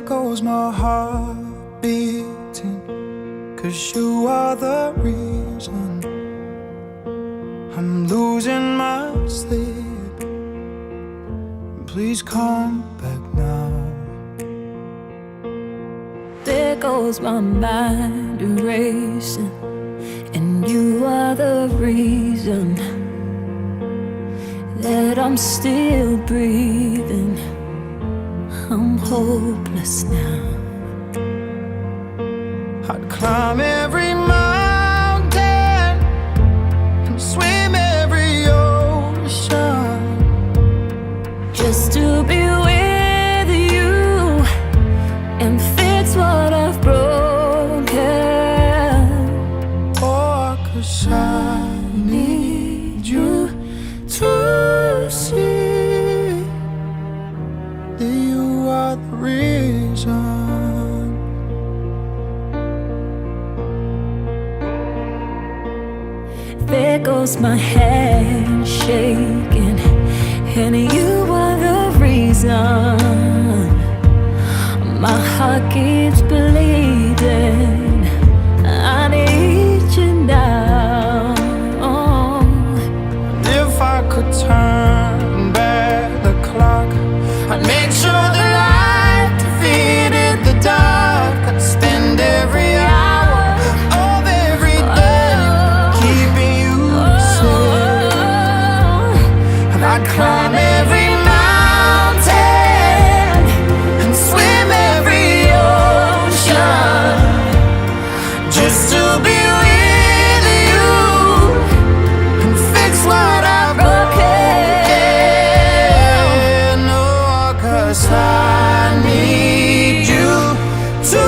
goes my heart beating, 'cause you are the reason I'm losing my sleep. Please come back now. There goes my mind racing, and you are the reason that I'm still breathing. I'm hopeless now. I'd climb every mountain and swim every ocean just to be with you and fix what I've broken. Oh, 'cause I need you to see that you are the reason. There goes my hand shaking, and you are the reason my heart keeps bleeding. I need you now. If I could turn back the clock, I'd make sure the light defeated the dark. I'd spend every hour of every day keeping you safe, and I'd climb every mountain and swim every ocean just to be with you and fix what I've broken. Oh, 'cause I need you to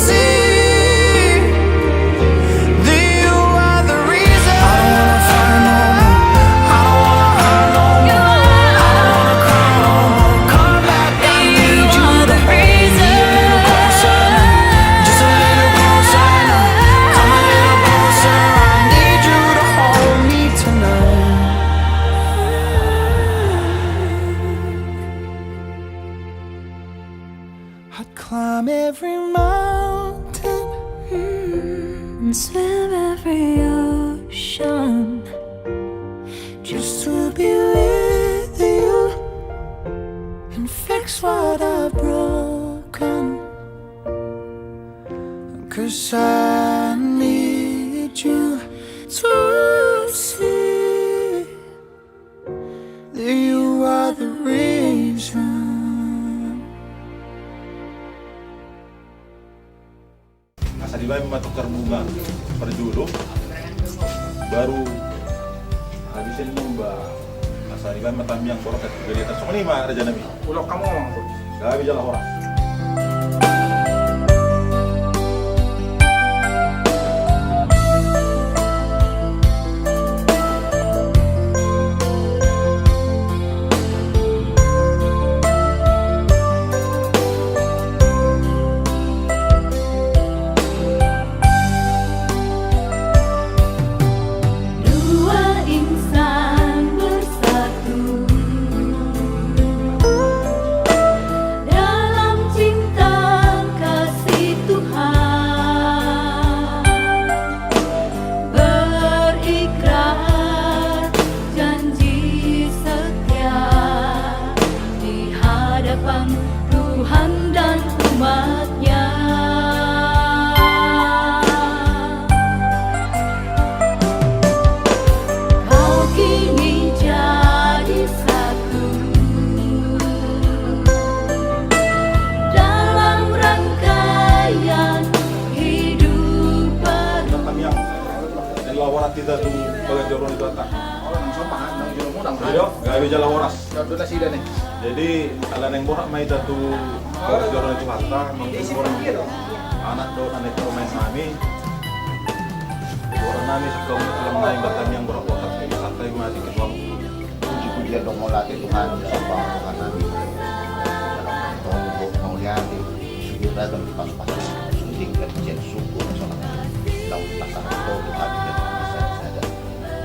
see that you are the reason. I don't wanna fight no more. I don't wanna hurt no more. I don't wanna cry no more. Come back, I need you to reason. Just a little closer now. Come a little closer. I need you to hold me tonight. I'd climb every mountain And swim every ocean just to be with you and fix what I've broken. 'Cause I need you to see that you are the reason. Kasadibai mematukar bunga berjuluk baru habisin mbak Kasadibai matamiang borokat dari atas semua lima Raja Nabi Ulok kamu ngomong tuh. gabi jalan orang. dua insan bersatu dalam cinta kasih Tuhan, berikrar janji setia di hadapan Tuhan dan umatnya. Kau kini jadi satu dalam rangkaian hidup baru. Matamiang dan lawarat kita tuh bagai joron itu atas. Oh, nang sopahan, nang jero mo nang Jadi gabi jalan orang. Jado na sila nih. Jadi ala neng borak mai itu bagai joron itu harta orang anak do anak do main kami. Orang nami sekarang dalam naik Matamiang borak borak santai mati ketua. Puji-pujian dong mau latih Tuhan sapa Tuhan nabi tunggu mau lihat sujud dan pas-pas sunting kerja syukur sama laut pasar itu Tuhan yang bisa saja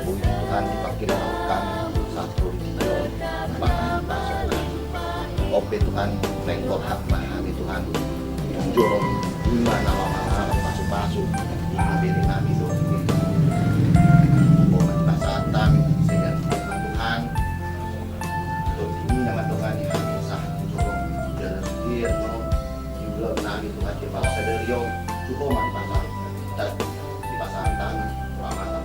puji Tuhan dipanggil kami satu di Tuhan bahkan pasok ope Tuhan lengkor hak mahal Tuhan Tuhan jorong bunga nama mana pasu-pasu di beri kami itu bukan saat kami sehingga Tuhan untuk ini nama Tuhan yang kami sah jorong jalan setir no juga kami Tuhan di bangsa dari yo cukup manfaat dan di pasar tanah ramah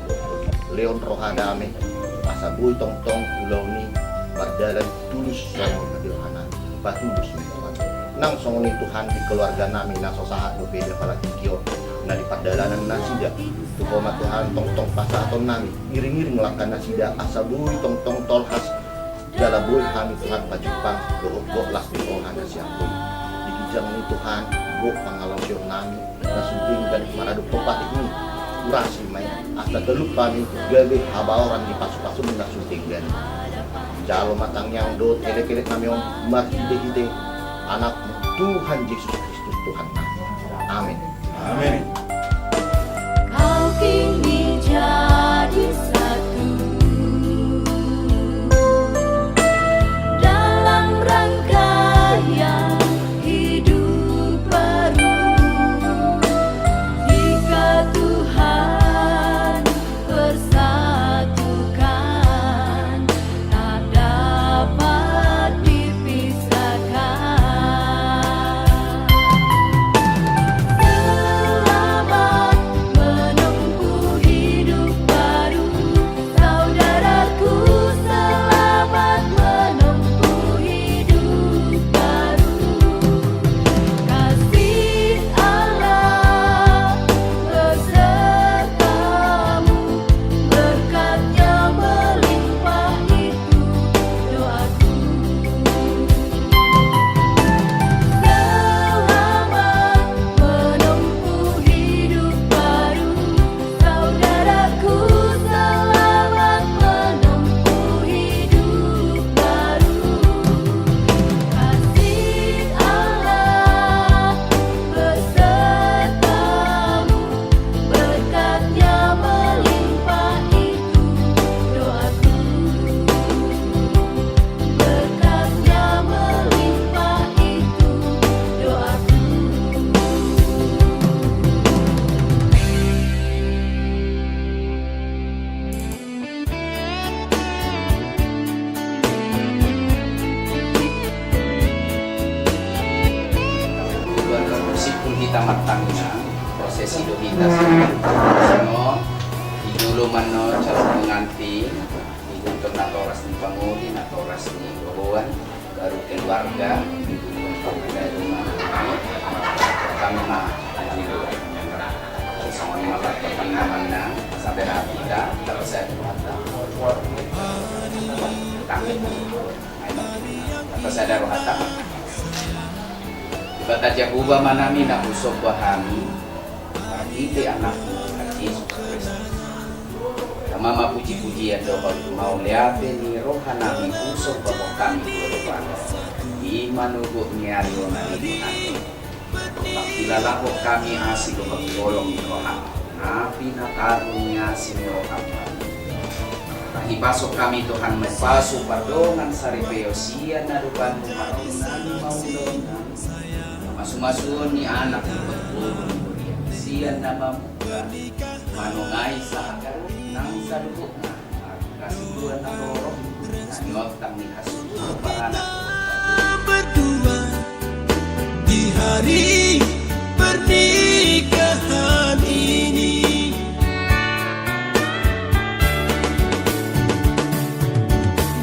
Leon Rohadame pasabui tong-tong pulau ni berjalan tulus sama kedirhanan batulus Tuhan nang songoni Tuhan di keluarga nami nang sosahat no beda pala tikio na di perdalanan nasida tukoma Tuhan tong-tong pasaton nami iring-iring melangkan nasida asabui tong-tong tolhas galabui kami Tuhan pajupang go las di ohan nasiampun digijang ni Tuhan go pangalosyon nami nasuding dan maraduk tempat ini kurasi may asta teluk kami gabi habaoran di pasu-pasu nasuting dan jalo matangnya dot elek-elek kami om marhide-hide anak Tuhan Yesus Kristus Tuhan kami. Amin. Amin. Kau kini jadi satu dalam rangkaian hidup baru. Jika Tuhan bersatukan, tak dapat dipisahkan. Selamat menempuh hidup baru, saudaraku. Selamat menempuh hidup baru. Kasih Allah besertamu, berkatnya melimpah itu doaku. Selamat menempuh hidup baru, saudaraku. Selamat menempuh hidup baru. Kasih Allah besertamu, berkatnya melimpah itu doaku. Berkatnya melimpah itu doaku. Keluarga musik pun kita matangnya prosesi do kita semua di dulu mano calon pengantin untuk natoras di panguli natoras di bahuan baru keluarga itu dari rumah kami mah sama malah pertimbangannya sampai kita terus saya kami terus ada rohata Bata Jahuba manami na usog bahami Ite anakmu Yesus Kristus Kama mapuji-pujian doa mau liate ni rohanami usog bahwa kami kedepan di manugo ni ario na Tuhan Makilala ko kami asilo magtolong ni rohan Napi na karunya sinirohan Kahipasok kami Tuhan may paso pardongan sa ripeo siya na lupan mo maunani maulongan Masumasuon ni anak ni pagpulong siya na mamuka manungay sa agar ng salubok na at kasiguran ng lorong na niwagtang ni Hasuto para na berdua di hari pernikahan ini.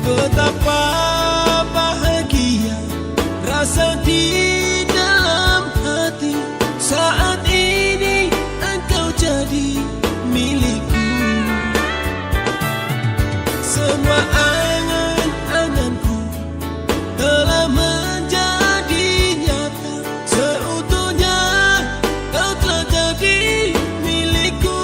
Betapa bahagia rasa di dalam hati saat ini engkau jadi milikku. Semua angan-anganku telah menjadi nyata, seutuhnya kau telah jadi milikku.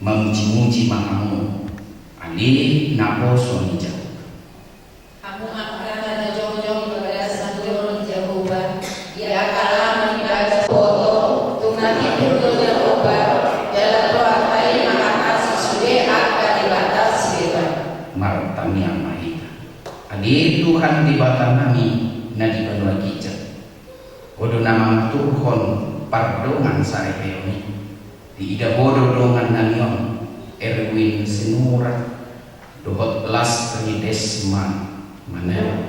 memuji-muji makamu ali naposo ni jauh. Kamu akan ada jong-jong kepada Sang Jehovah. Ia kalah mengibadah foto, tungan itu Jehovah. Dalam doa hai maka kasih sudah akan dibatasi bebas. Martami yang mahita. Ali Tuhan di batang nami na di banua kijat. Odo nama Tuhan pardongan sare peoni. Di ida bodo dongan nanion Erwin Senura dohot las tri desman mana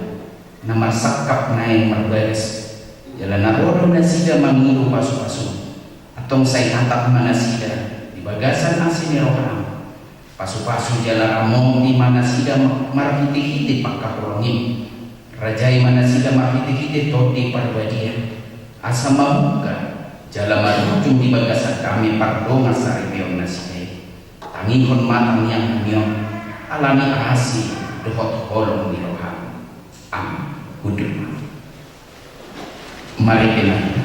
nama sakap naik merberes jalan narodo nasida mangiru pasu-pasu atong say atap manasida di bagasan asini roham pasu-pasu jalan ramong di manasida marhiti-hiti pakahorongin rajai manasida marhiti-hiti toti parbadia asa mabuka jalan marujung di bagasan kami pardonga sari peon nasida tangihon matang yang nyon alami asi dohot kolong di roham am hudur mari kita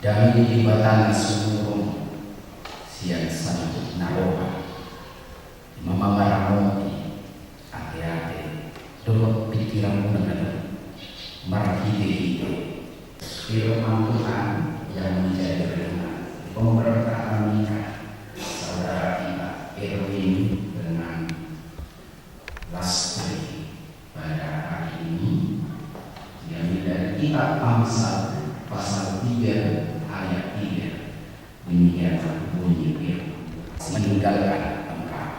Dami dibatan sumurung siang sanjut naroha mama maramoti ate-ate dohot pikiranmu nagano firman Tuhan yang menjadi firman pemberkatan saudara kita Erwin dengan Lastri pada hari ini yang dari kitab Amsal pasal 3 ayat 3. Demikian bunyi firman, meninggalkan engkau,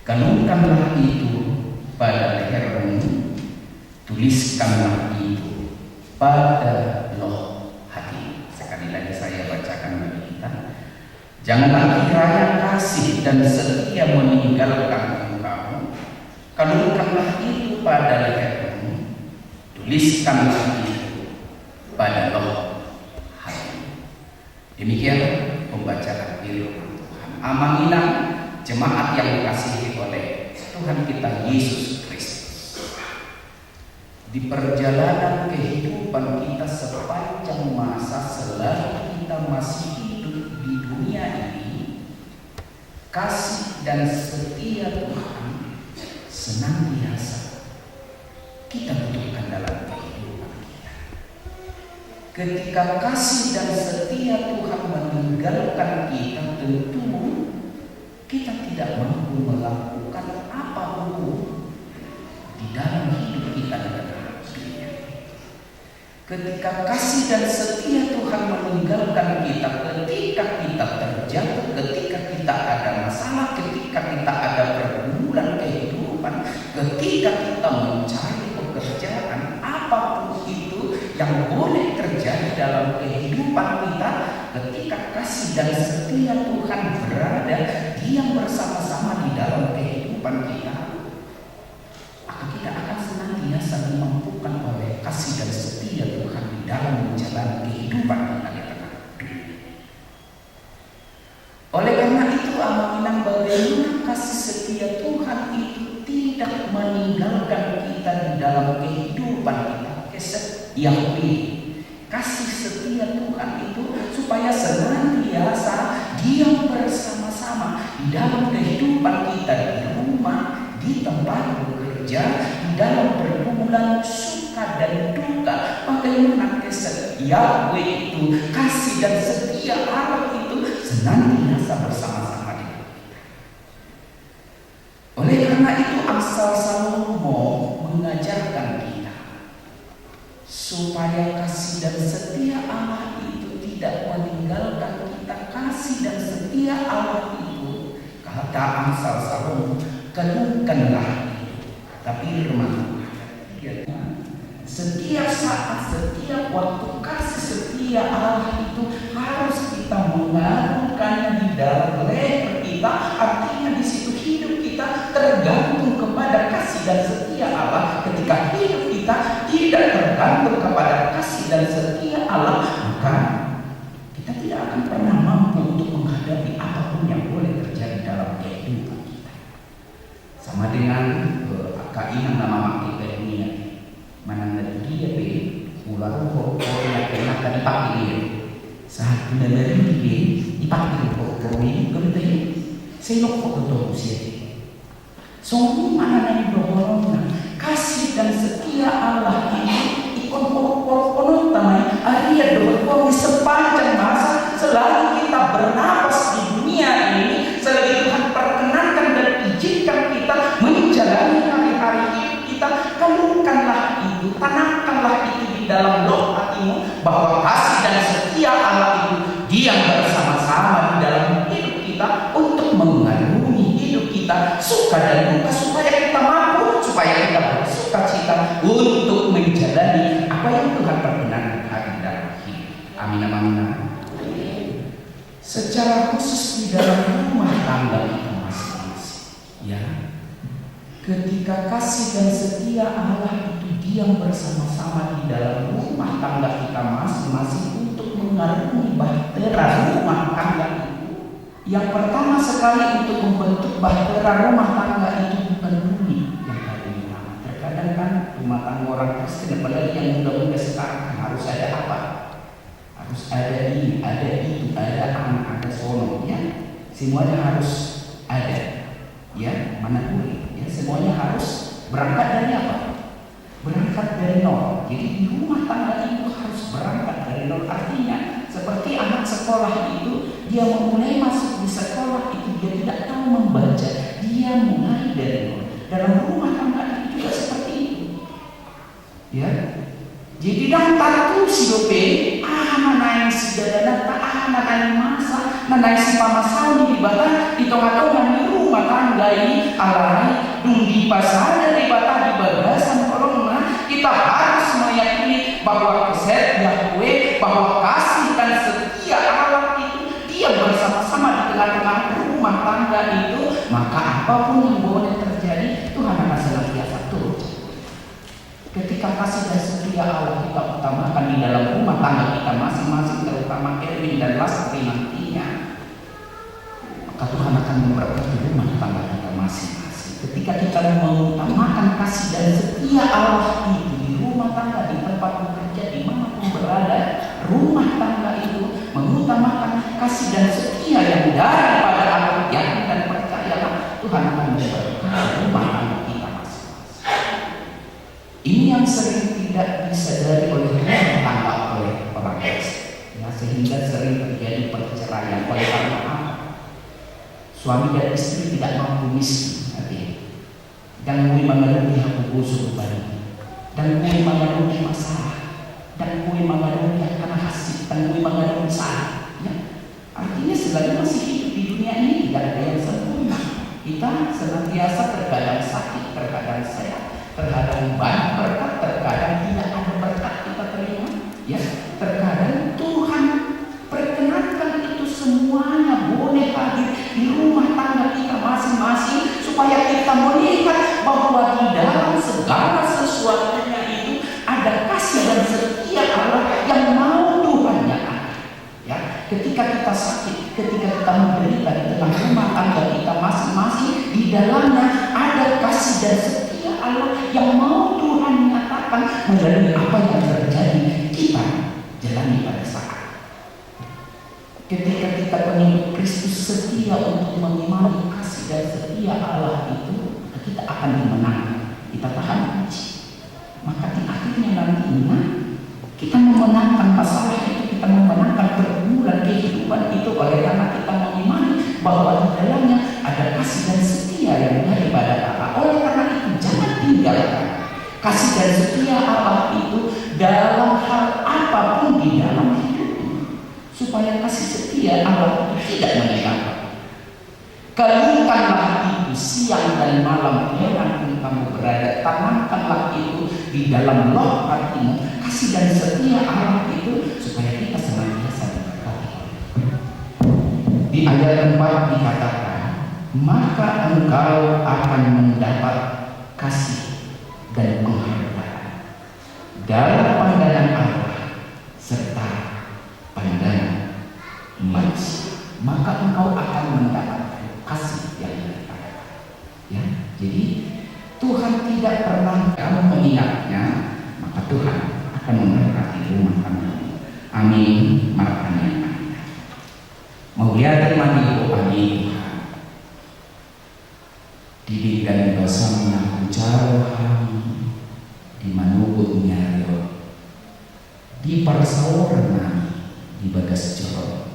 kanunkanlah itu pada lehermu, tuliskanlah itu pada loh hati. Sekali lagi saya bacakan bagi kita. Janganlah kiranya kasih dan setia meninggalkan engkau, kanunkanlah itu pada lehermu, tuliskanlah itu pada loh hati. Demikian pembacaan firman Tuhan. Amanginang jemaat yang dikasihi oleh Tuhan kita Yesus Kristus. Di perjalanan kehidupan kita sepanjang masa selagi kita masih hidup di dunia ini, kasih dan setia Tuhan senantiasa kita butuhkan dalam kehidupan kita. Ketika kasih dan setia Tuhan meninggalkan kita, tentu kita tidak mampu melakukan apapun di dalam hidup kita dalam dunia. Ketika kasih dan setia Tuhan meninggalkan kita, ketika kita terjatuh, ketika kita ada masalah, ketika kita ada pergumulan kehidupan, ketika kita mencari pekerjaan, apapun itu yang boleh terjadi dalam kehidupan kita, ketika kasih dan setia Tuhan berada diam bersama-sama di dalam kehidupan kita, maka kita akan senantiasa dimampukan oleh kasih dan setia Tuhan di dalam menjalani kehidupan kita di tengah dunia. Oleh karena itu, amanginang bagaimana kasih setia Tuhan itu tidak meninggalkan kita di dalam kehidupan kita. Yahweh, kasih setia Tuhan itu supaya senantiasa diam bersama-sama di dalam kehidupan kita, di rumah, di tempat bekerja, di dalam pergumulan suka dan duka. Bagaimana kasih Yahweh itu, kasih dan setia Allah itu senantiasa bersama-sama dengan kita. Oleh karena itu, Amsal Salomo mengajarkan kita supaya kasih dan setia Allah itu tidak meninggalkan kita. Kasih dan setia Allah itu, kata Amsal Salomo, kanunkanlah itu. Tapi firman Tuhan, setiap saat, setiap waktu kasih setia Allah itu harus kita menganukannya di dalam leher kita. Artinya di situ hidup kita tergantung kepada kasih dan setia Allah. Ketika hidup kita tidak tergantung kepada kasih dan setia Allah, maka kita tidak akan pernah mampu untuk menghadapi apapun yang boleh terjadi dalam kehidupan kita. Sama dengan kainan nama makhluk dunia, mana dia be ular yang pernah tadi pakai dia saat benar-benar dia dipakai ini gede senok foto usia. Sungguh mana yang berhormat kasih dan setia Allah ini ikon pokok tamai Arya doa sepanjang masa selagi kita bernapas di dunia ini, selagi Tuhan perkenankan dan izinkan kita menjalani hari-hari hidup kita. Kanunkanlah itu, tanamkanlah itu di dalam loh hatimu, bahwa kasih dan setia Allah itu diam bersama-sama di dalam hidup kita untuk mengarungi hidup kita, suka dan duka, supaya kita mampu, supaya kita bersuka cita untuk menjalani apa yang Tuhan perkenankan hari dalam hidup. Amin, amin, amin. Secara khusus di dalam rumah tangga kita masing-masing, ya, ketika kasih dan setia Allah itu diam bersama-sama di dalam rumah tangga kita masing-masing untuk mengarungi bahtera rumah tangga itu, yang pertama sekali untuk membentuk bahtera rumah tangga itu bukan bumi yang paling utama. Terkadang kan rumah tangga orang Kristen, apalagi yang muda-muda sekarang, harus ada apa? Harus ada ini, ada itu, ada anak, ada sono, ya. Semuanya harus ada, ya. Mana boleh, ya. Semuanya harus berangkat dari apa? Berangkat berangkat dari nol. Jadi di rumah tangga itu harus berangkat dari nol. Artinya seperti anak sekolah itu, dia memulai masuk di sekolah itu dia tidak tahu membaca, dia mulai dari nol. Dalam rumah tangga itu juga seperti itu. Ya. Jadi daftar tu si dope, nanai si dadana, nanai masa, nanai si pamasau di bata, di tengah-tengah di rumah tangga ini alai, di pasar dari bata di bagasan kolomna, kita harus meyakini bahwa keset Yahweh, bahwa kasih dan setia Allah itu dia bersama-sama di tengah-tengah rumah tangga itu, maka apapun yang boleh terjadi, Tuhan akan senantiasa turut. Ketika kasih dan setia Allah kita utamakan di dalam rumah tangga kita masing-masing, terutama Erwin dan Lastri nantinya, maka Tuhan akan memberkati rumah tangga kita masing-masing. Ketika kita mengutamakan kasih dan setia Allah itu di rumah tangga, di tempat bekerja, dimanapun berada, rumah tangga itu mengutamakan kasih dan setia yang daripada Allah, yakin dan percayalah Tuhan akan memberkati rumah tangga kita masing-masing. Ini yang sering tidak disadari oleh rumah tangga oleh orang Kristen, ya, sehingga sering terjadi perceraian. Oleh karena apa? Suami dan istri tidak mampu miskin, dan mulai mengalami hak busuk balik, dan mulai mengalami masalah, dan mulai mengalami karena hasib, dan mulai mengalami salah. Ya. Artinya selagi masih hidup di dunia ini tidak ada yang sempurna. Kita senantiasa terkadang sakit, terkadang sehat, terkadang banyak berkat, terkadang tidak ada berkat kita terima. Ya, terkadang Tuhan perkenankan itu semuanya boleh hadir di rumah tangga kita masing-masing supaya kita melihat bahwa di dalam segala sesuatunya itu ada kasih dan setia Allah yang mau Tuhan nyatakan. Ya, ketika kita sakit, ketika kita menderita di tengah rumah tangga kita masing-masing, di dalamnya ada kasih dan setia Allah yang mau Tuhan nyatakan melalui apa yang terjadi kita jalani pada saat. Ketika kita pengikut Kristus setia untuk mengimani kasih dan setia Allah itu, kita akan dimenangkan. Kita tahan uji. Maka di akhirnya nantinya kita memenangkan masalah itu, kita memenangkan pergumulan kehidupan itu oleh karena kita mengimani bahwa di dalamnya ada kasih dan setia yang daripada Allah. Oleh karena itu jangan tinggalkan kasih dan setia Allah itu dalam hal apapun di dalam hidup, supaya kasih setia Allah itu tidak meninggalkan. Kalungkanlah itu siang dan malam dimanapun kamu berada, tanamkanlah itu di dalam loh hatimu, kasih dan setia Allah itu supaya kita senantiasa diberkati. Di ayat 4 dikatakan, maka engkau akan mendapat kasih dan penghargaan dalam pandangan Allah serta pandangan manusia. Maka engkau akan mendapat kasih yang daripada. Ya, jadi Tuhan tidak pernah kamu mengingatnya, maka Tuhan akan memberkati rumah tangga. Amin. Makanya mau lihat mandi amin. Didik dan basam bicara di manubut nyario di parsawarna di bagas jorok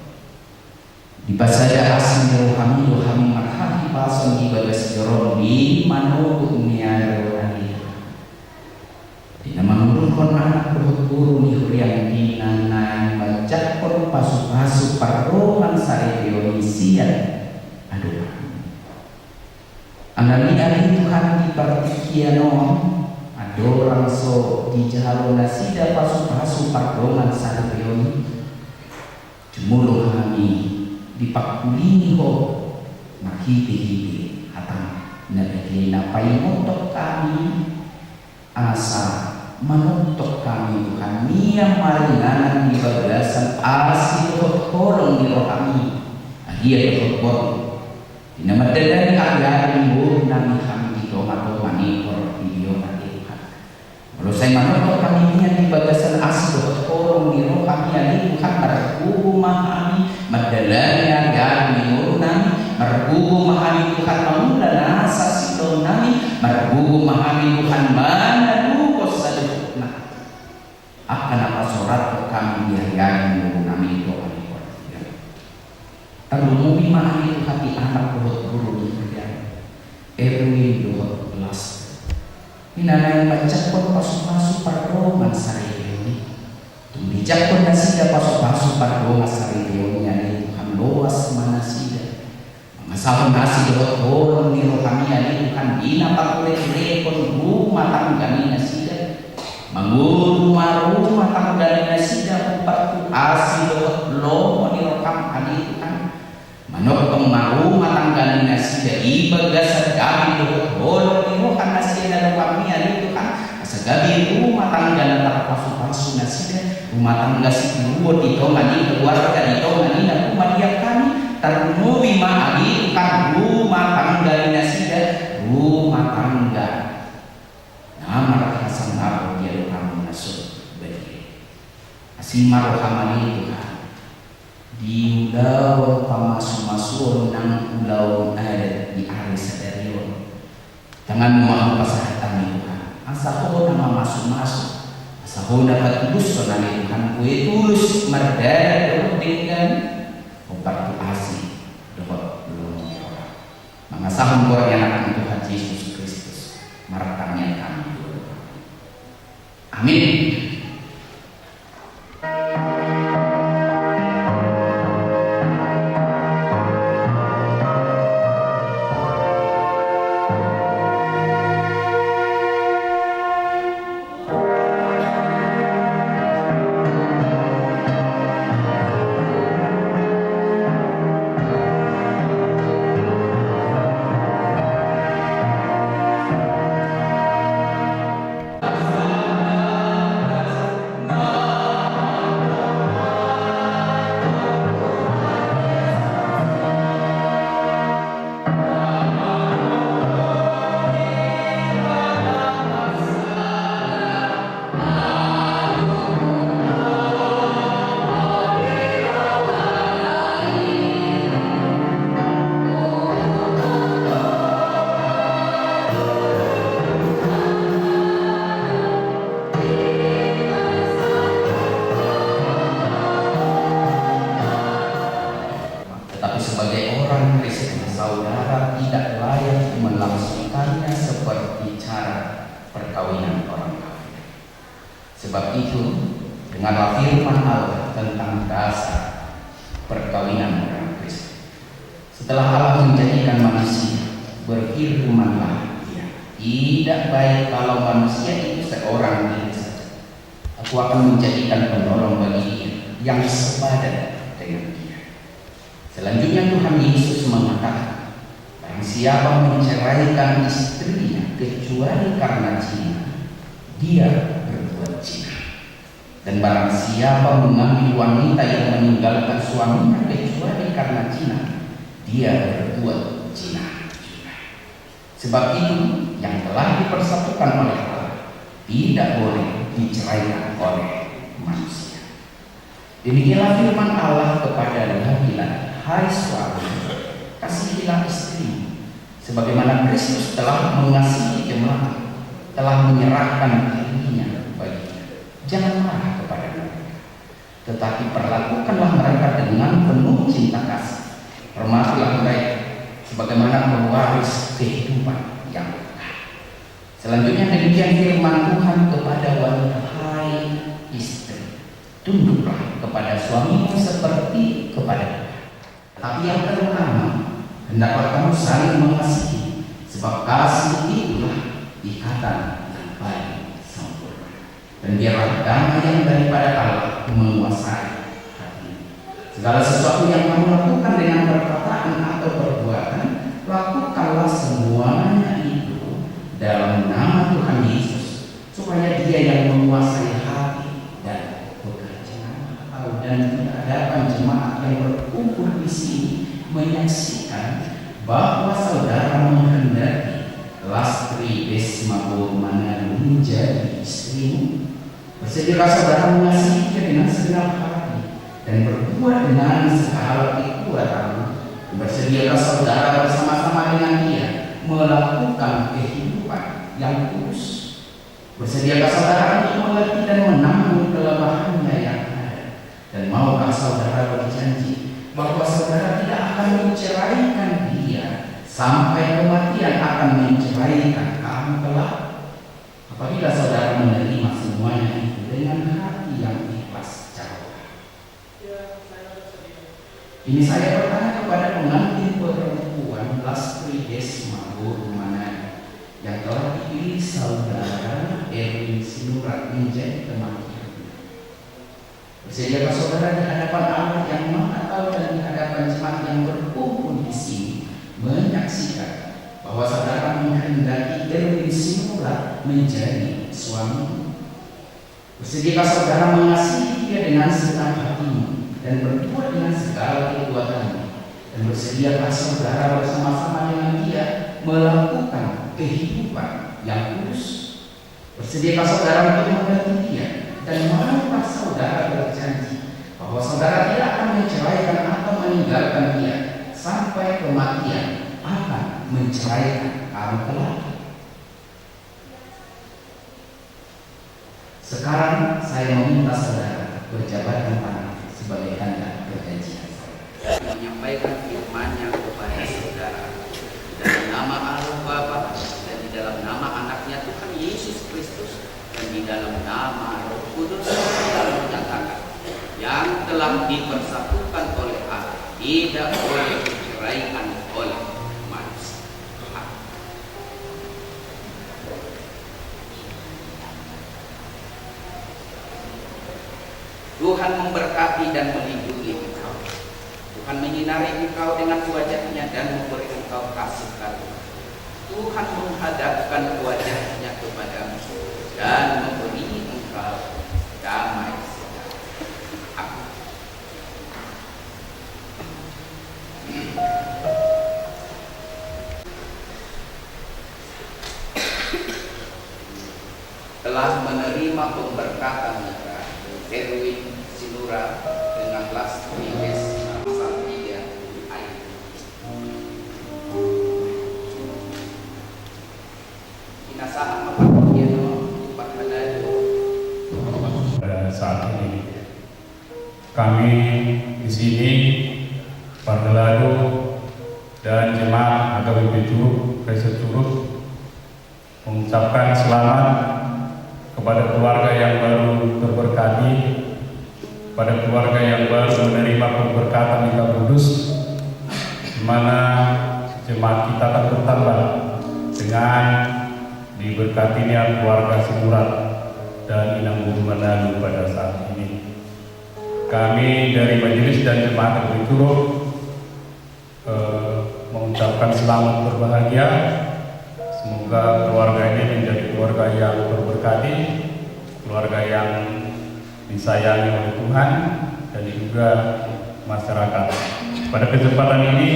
di pasada asin rohami marhami pason di bagas jorok di manubut nyario di nama menurunkan anak berhuturu di huriang dinanai menjakpon pasu-pasu parroman sari Dionisian. Aduh, anali Tuhan di partikiano adorang so di jalo nasida pasu-pasu parroman sari Dioni jemuluh kami di pakulini ho makhipi-hipi hatang nabigay na paimutok kami asa menuntut kami Tuhan niang maringanan di bagasan asih horong di roh kami dia berkebun di nama dari agari buruk nami kami di tomato manikor video nanti Tuhan kalau saya menuntut kami niang di bagasan asih horong di roh kami ani Tuhan merkubu mahami madalani agari buruk nami merkubu mahami Tuhan mamula nasa sito nami merkubu mahami Tuhan mana akan apa surat ke kami biayaan nami itu kami ya. Terlumui mana itu hati anak guru Erwin 12. Inana yang macakon pasu-pasu pardoman sarilioni. Tumijakon na sida pasu-pasu pardoman sarilioni ani Tuhan loas mana sida. Mga sahon nasi dohon ni rohani ani Tuhan dina pakulit-lekon rumah tangga ni sida. Manguru rumah tangga ni sida upatku asi dohon lomo ni roham ani Tuhan. Manok pengaruh matangga ni sida ibaga sa gabi dohon ni rohan na sida na pamilya ni Tuhan sa gabi rumah tangga na nakapasu-pasu na sida rumah tangga si luo dito mani keluarga dito mani na kumadiyak kami tarnuwi maagi Tuhan rumah tangga ni sida rumah tangga na marakasan naro dia kamu nasud bagi asimaro kamani Tuhan di ulau pamasu-masuon ng ulau adat di ari sadarion tangan mo pasahatan ni Tuhan asa ko na mamasu-masu asa ko na patulus so na ni Tuhan kuwi tulus mardara dengan obat asi dapat belum mga sahon ko yang anak Tuhan Yesus Kristus maratangnya kami amin. Sebab itu dengarlah firman Allah tentang dasar perkawinan orang Kristen. Setelah Allah menjadikan manusia, berfirmanlah Dia, tidak baik kalau manusia itu seorang diri saja. Aku akan menjadikan penolong bagi dia yang sepadan dengan dia. Selanjutnya Tuhan Yesus mengatakan, barang siapa menceraikan istrinya kecuali karena zina, dia berbuat zina. Dan barang siapa mengambil wanita yang meninggalkan suaminya kecuali karena zina, dia berbuat zina juga. Sebab itu yang telah dipersatukan oleh Allah tidak boleh diceraikan oleh manusia. Demikianlah firman Allah kepada laki-laki, hai suami, kasihilah istri, sebagaimana Kristus telah mengasihi jemaat, telah menyerahkan dirinya baginya. Jangan marah kepada mereka, tetapi perlakukanlah mereka dengan penuh cinta kasih. Hormatilah mereka sebagaimana pewaris kehidupan yang kekal. Selanjutnya demikian firman Tuhan kepada wanita, hai istri, tunduklah kepada suamimu seperti kepada Tuhan. Tapi yang terutama, hendaklah kamu saling mengasihi, sebab kasih itulah ikatan yang paling sempurna. Dan biarlah damai yang daripada Allah menguasai hati. Segala sesuatu yang kamu lakukan dengan perkataan atau perbuatan, lakukanlah semuanya itu dalam nama Tuhan Yesus, supaya Dia yang menguasai hati dan pekerjaan. Dan diadakan jemaat yang berkumpul di sini menyaksikan bahwa saudara menghendaki Lastri Desmabur mana menjadi istrimu. Bersediakah saudara mengasihinya dengan segenap hati dan berbuat dengan segala kekuatanmu? Bersediakah saudara bersama-sama dengan dia melakukan kehidupan yang kudus? Bersediakah saudara untuk mengerti dan menanggung sampai kematian akan menceraikan kamu kelak. Apabila saudara menerima semuanya itu dengan hati yang ikhlas jawab. Ini saya bertanya kepada pengantin perempuan Lastri Desma Burmana yang telah dipilih saudara Erwin Sinurat menjadi teman hidupnya. Bersediakah saudara di hadapan Allah yang Maha Tahu dan di hadapan jemaat yang berkumpul di sini menyaksikan bahwa saudara menghendaki Erwin Sinurat menjadi suami? Bersediakah saudara mengasihi dia dengan segenap hatimu dan berbuat dengan segala kekuatanmu? Dan bersediakah saudara bersama-sama dengan dia melakukan kehidupan yang kudus? Bersediakah saudara untuk mengerti dia? Dan maukah saudara berjanji bahwa saudara tidak akan menceraikan atau meninggalkan dia sampai kematian akan menceraikan kamu kelak? Sekarang saya meminta saudara berjabatkan tangan sebagai tanda perjanjian. Menyampaikan firman-Nya kepada saudara dalam nama Allah Bapa dan di dalam nama anaknya Tuhan Yesus Kristus dan di dalam nama Roh Kudus yang menyatakan yang telah dipersatukan oleh Allah tidak boleh diceraikan oleh manusia. Tuhan memberkati dan melindungi engkau. Tuhan menyinari engkau dengan wajah-Nya dan memberi engkau kasih karunia. Tuhan menghadapkan wajah-Nya kepadamu dan memberi engkau damai sejahtera. Amin. Telah menerima pemberkatan nikah Erwin Sinurat dengan Lastri Desma Satria Ayu. Inasahan mapakiyano pagkalado. Pada saat ini kami di sini Pargelado dan jemaat AKBP Curug, Gereja Curug mengucapkan selamat kepada keluarga yang baru terberkati, pada keluarga yang baru menerima pemberkatan nikah kudus, di mana jemaat kita akan bertambah dengan diberkatinya keluarga Sinurat dan Inang Burmana pada saat ini. Kami dari Majelis dan Jemaat AKBP Curug mengucapkan selamat berbahagia. Semoga keluarga ini menjadi keluarga yang terberkati, keluarga yang disayangi oleh Tuhan dan juga masyarakat. Pada kesempatan ini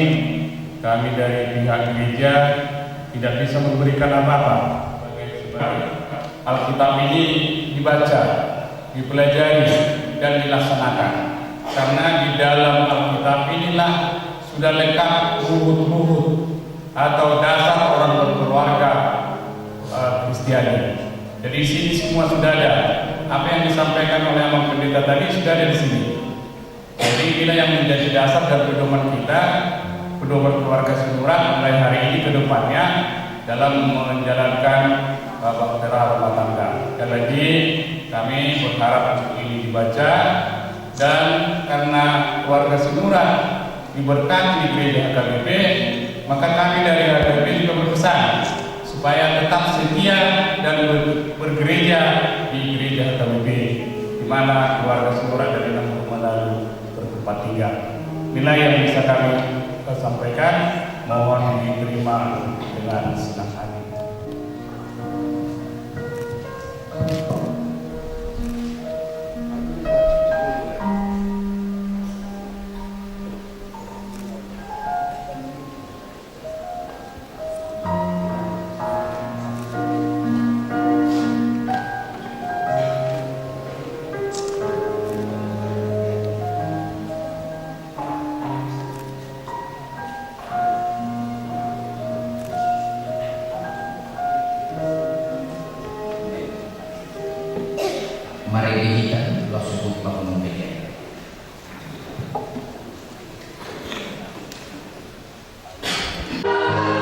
kami dari pihak gereja tidak bisa memberikan apa-apa. Alkitab ini dibaca, dipelajari dan dilaksanakan. Karena di dalam Alkitab inilah sudah lengkap ruhut-ruhut atau dasar orang berkeluarga Kristiani. Jadi di sini semua sudah ada. Apa yang disampaikan oleh Abang Pendeta tadi sudah ada di sini. Jadi inilah yang menjadi dasar dan pedoman kita, pedoman keluarga Sinurat mulai hari ini ke depannya dalam menjalankan bahtera rumah tangga. Sekali lagi kami berharap ini dibaca, dan karena keluarga Sinurat diberkati di gereja AKBP, maka kami dari AKBP juga berpesan supaya tetap setia dan bergereja di gereja AKBP, di mana keluarga Sinurat dari Inang Burmana bertempat tinggal. Inilah yang bisa kami sampaikan, mohon diterima dengan senang hati. Mari kita langsung bangun begini. I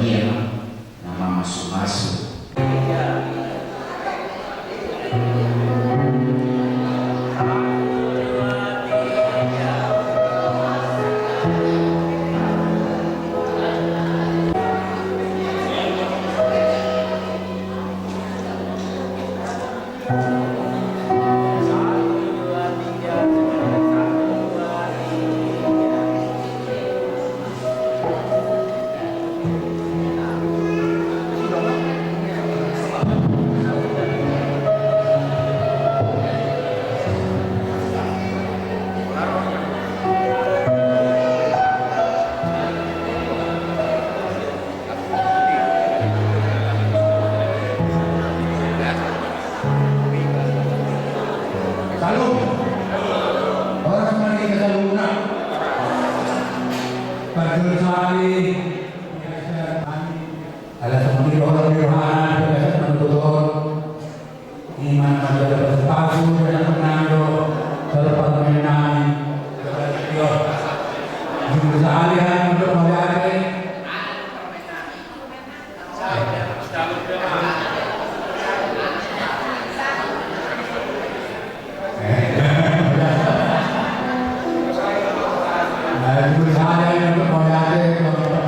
dia nama masuk-masuk. Salut! Orang kembali ke Saluna. Pada hari ada seperti orang Yohanan biasa menutur iman pada bersepasu dan menando selepas menang jumlah seharian untuk melihat berusaha untuk melihat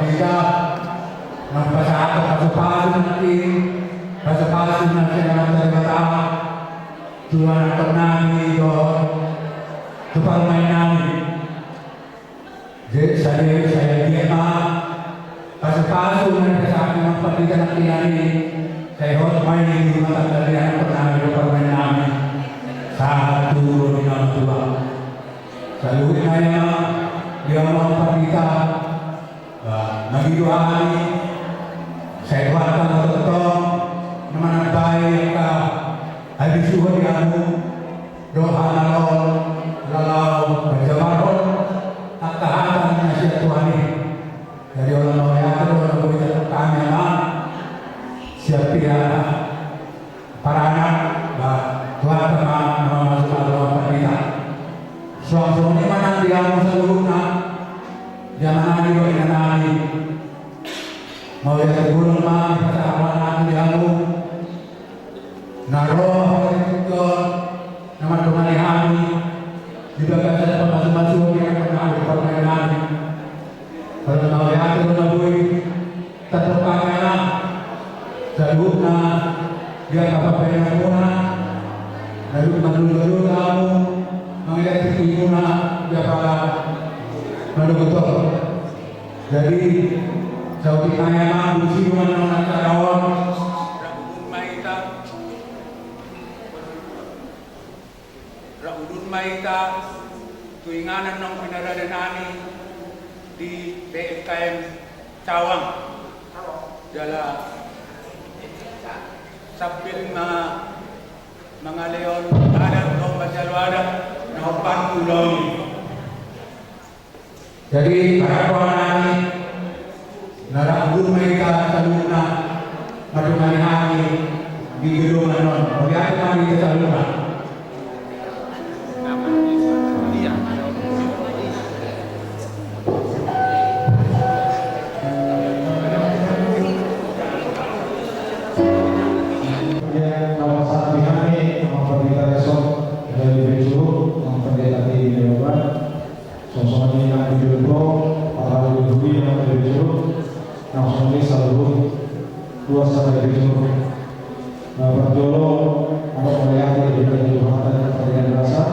kita mempersiapkan pasal nanti dalam cerita Tuhan akan nami itu tupang mainan jadi saya diema pasal nanti saat mempersiapkan nanti hari saya harus main di rumah tangga yang pernah tupang mainan satu dengan dua selalu ingatnya dia mau kita bagi dua hari saya kuatkan betul mana baik habis suhu diamu doa lalau berjamaah tahan nasihat Tuhan dari orang yang orang kami siap tidak para anak Tuhan teman masuk dalam kita suami mana dia mau seluruhnya jangan ada yang nanti mau yang gulung mah kata awan diamu naroh itu nama Tuhan kami juga kata masuk yang pernah berpengalaman kalau mau yang itu nabui tetap kamera seluruhnya dia apa pengen lalu dulu kamu mengenai ibunya dia para lalu betul jadi jauh tanya busi mana kawan Raudun maita tuinganan ng pinaradanani di PFKM Cawang dala sabbil mga leon adat ng Majalwada na upan ulong. Jadi harapan narambun mereka Saluna madungan hari di gedung non biar kami ke Saluna dua sampai tujuh. Berjolo atau melihat di dalam dan pertandingan rasa,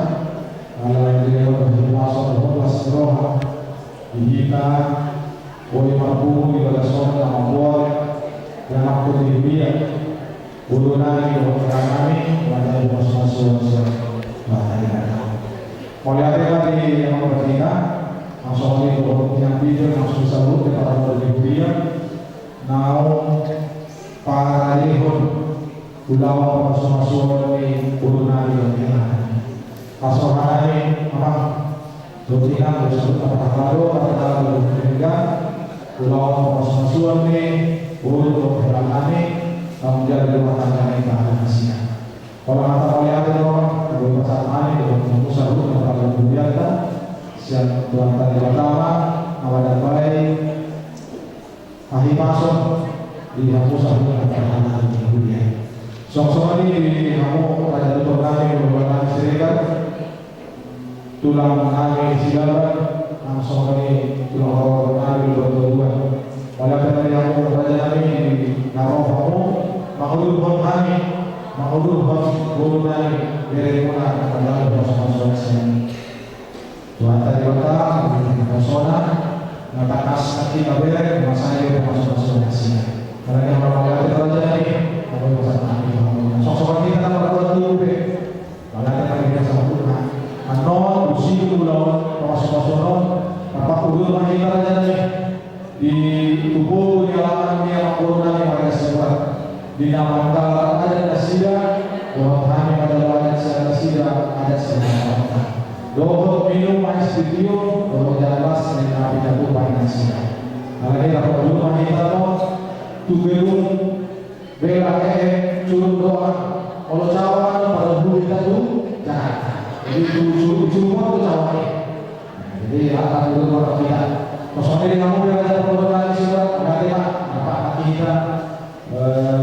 kalau dia bermasuk dalam kelas roha, jika boleh mampu di dalam soal membuat dan mampu dibiak, bulu nari orang kami pada masuk pertandingan. Melihat di yang pertandingan, langsung di bawah yang bijak langsung salut di para berdibiak. Now para lehon ulawa masuk di ulunari yang pasohani apa dotihan bersama pertama pertama ketiga ulawa masuk di ulun berani menjadi rumah tangga yang bahagia. Kalau mata melihat itu beberapa hari dengan pusat rumah tangga kemudian siang Tuhan tadi pertama awal baik ahli pasok di kamu satu pertahanan Indonesia. Sok-sok ini di kamu ada kami beberapa serikat tulang kami silaban langsung ini tulang kami berdua. Pada kali kamu raja kami di kamu kamu makhluk kami makhluk kami dari mana adalah bersama-sama sini. Tuhan tadi kata persona ngatakas nanti kabel masanya bersama-sama sini. Karena yang orang raja ini kamu bersama kami. Sok-sok kita berdua dulu deh. Malah kita bisa sempurna. Anon, usi pulau, pasok-pasok, apa kudu kita raja nih di tubuh di halaman dia makhluk pada sebuah di nama ada nasida, bahwa kami adalah nasida ada sebuah. Dohot minum ais video, dohot jalas dan api jatuh pada nasida. Karena kita perlu kita mau tubelum bela curug doa. Kalau cawan pada bulu kita tuh jangan. Jadi curug itu cawan. Jadi akan dulu orang kita. Kosongnya di kamu belajar perbuatan sudah berarti apa kita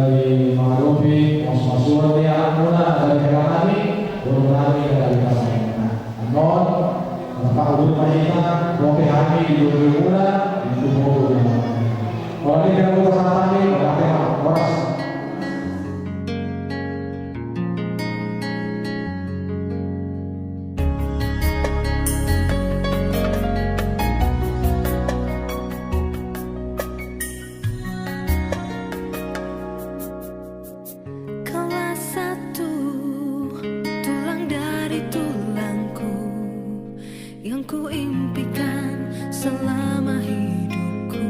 di Marobi masuk dia mula dari kami berani dari kami. Non apa udah kita roke kami di mula itu mau. Kalau dia kamu bersama kami berarti orang. Kaulah satu tulang dari tulangku yang ku impikan selama hidupku.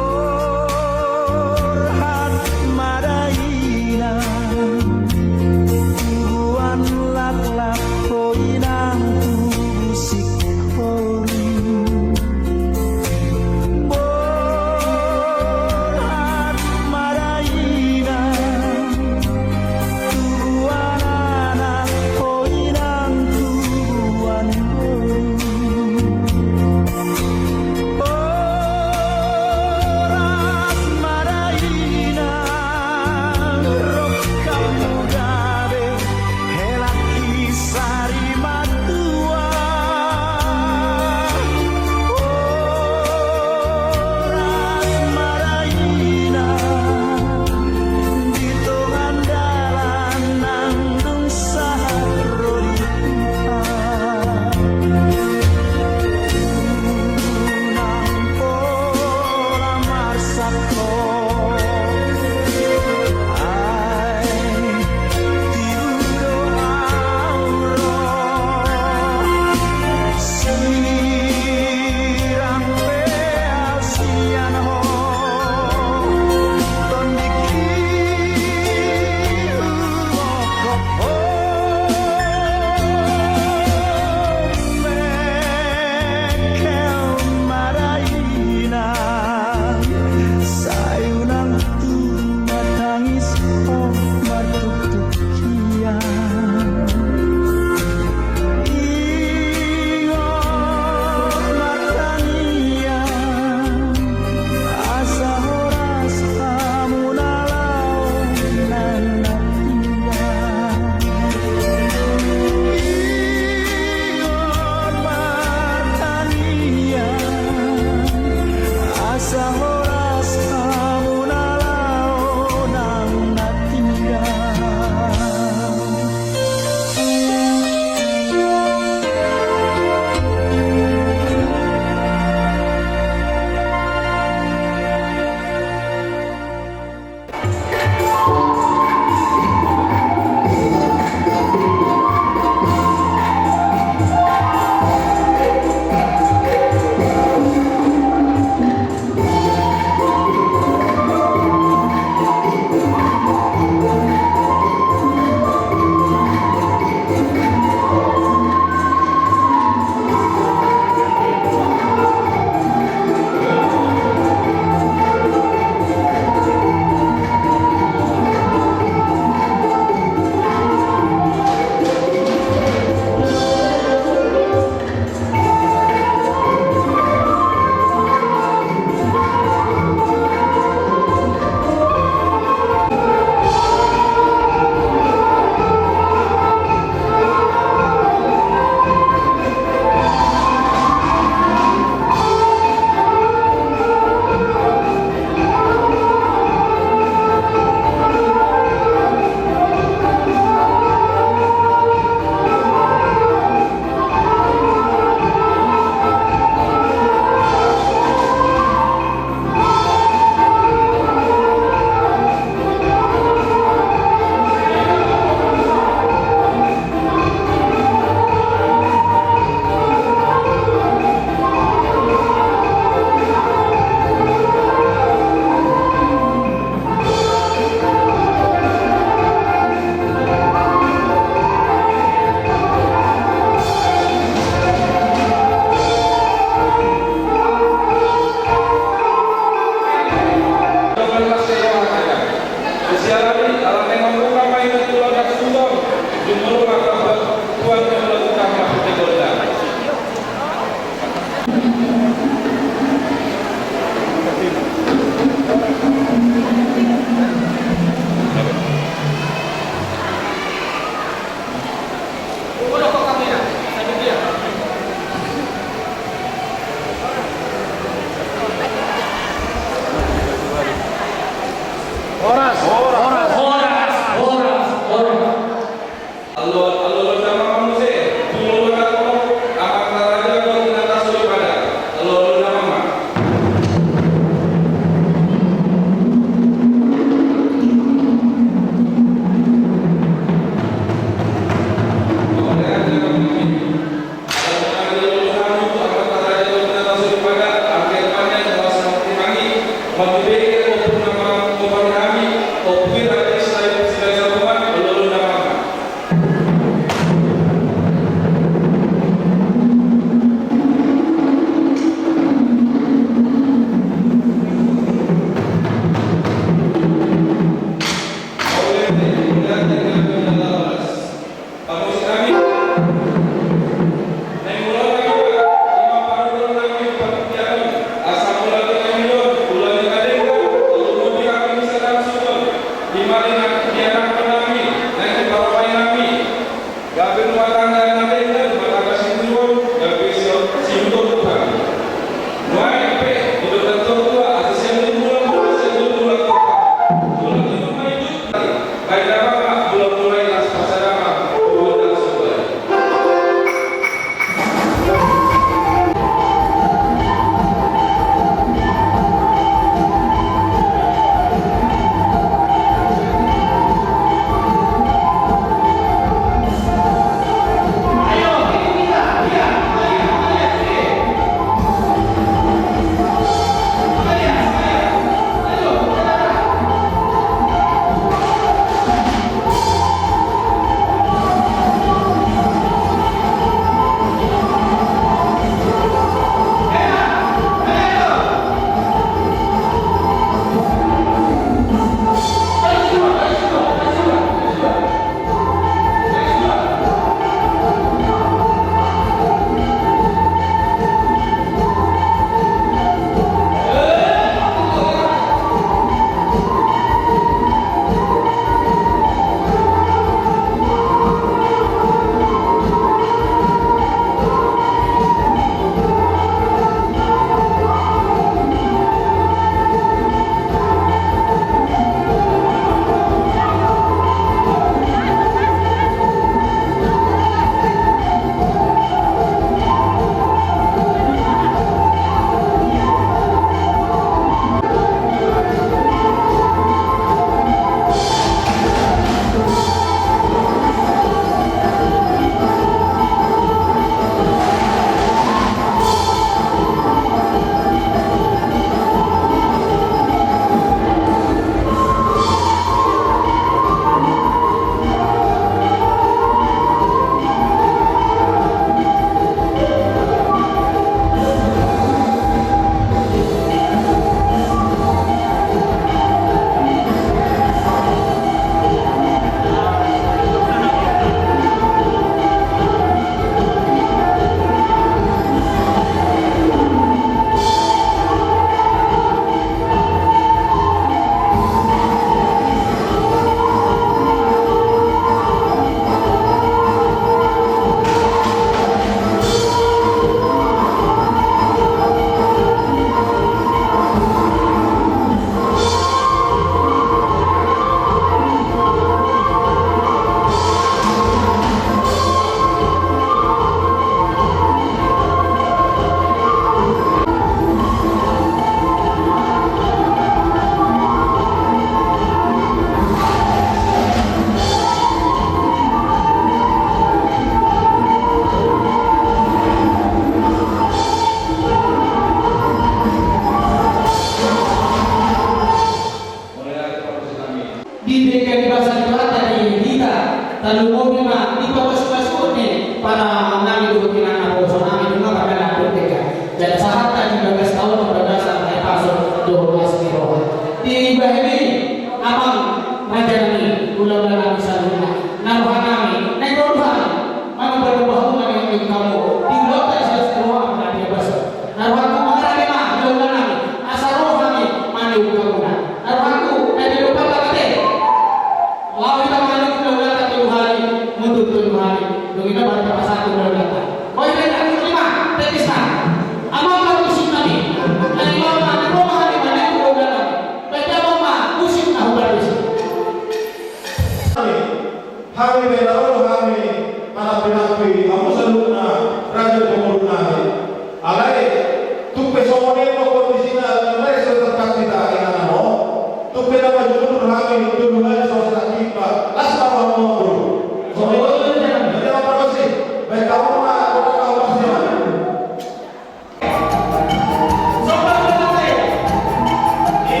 Ini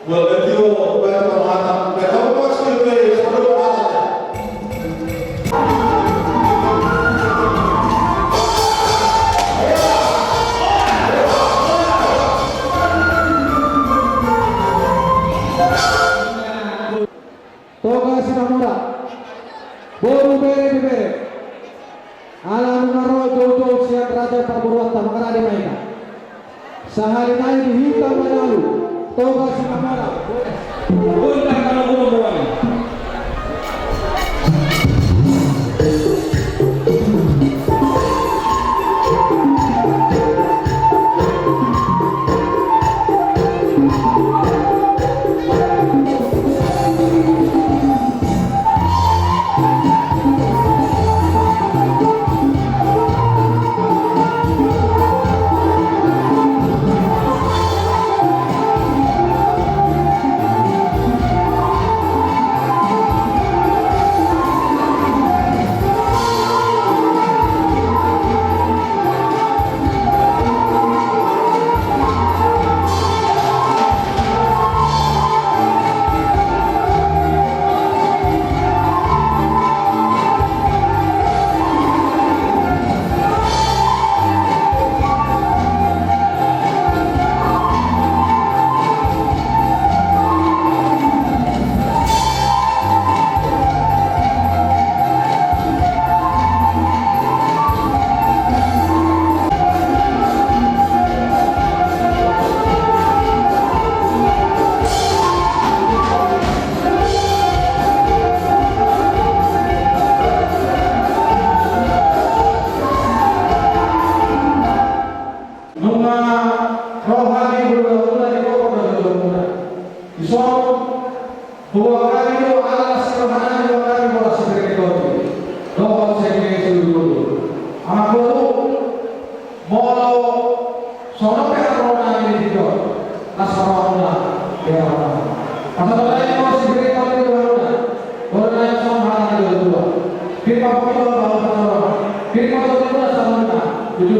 Volunteer berpenghormatan, berhormat sekali seluruh penghormatan. Toga Sinamura, Boru Bere Bere, Alam Naro Jojo Siang Raja Perburuan Tamakara di Maika. Sehari naik di hitam lalu, Toga Sinamura, Bunda kalau buang. Jadi